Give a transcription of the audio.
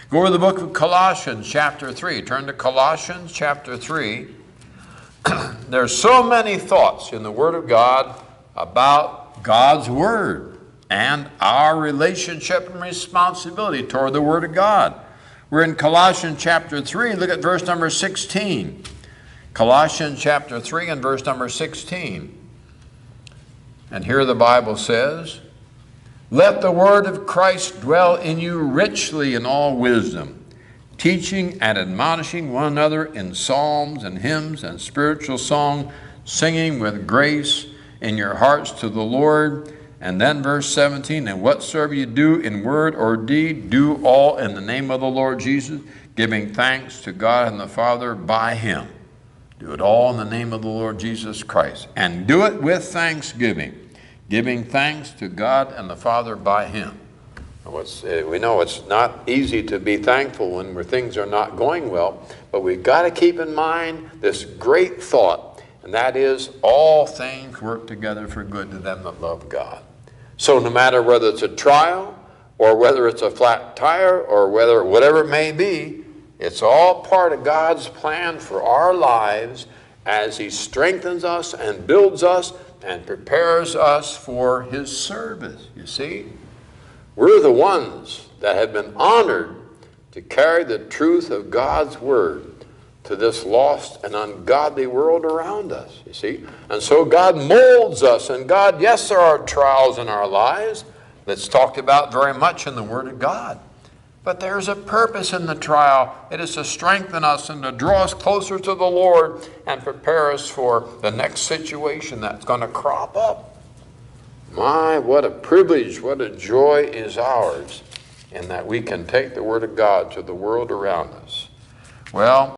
Go to the book of Colossians chapter 3. Turn to Colossians chapter 3. There's so many thoughts in the Word of God about God's Word and our relationship and responsibility toward the Word of God. We're in Colossians chapter 3. Look at verse number 16. Colossians chapter 3 and verse number 16. And here the Bible says, "Let the word of Christ dwell in you richly in all wisdom, teaching and admonishing one another in psalms and hymns and spiritual song, singing with grace in your hearts to the Lord." And then verse 17, "And whatsoever you do in word or deed, do all in the name of the Lord Jesus, giving thanks to God and the Father by him." Do it all in the name of the Lord Jesus Christ. And do it with thanksgiving, giving thanks to God and the Father by him. We know it's not easy to be thankful when things are not going well, but we've got to keep in mind this great thought, and that is all things work together for good to them that love God. So no matter whether it's a trial or whether it's a flat tire or whatever it may be, it's all part of God's plan for our lives as he strengthens us and builds us and prepares us for his service. You see, we're the ones that have been honored to carry the truth of God's word to this lost and ungodly world around us, you see. And so God molds us, and God, yes, there are trials in our lives that's talked about very much in the Word of God. But there's a purpose in the trial. It is to strengthen us and to draw us closer to the Lord and prepare us for the next situation that's going to crop up. My, what a privilege, what a joy is ours in that we can take the Word of God to the world around us. Well,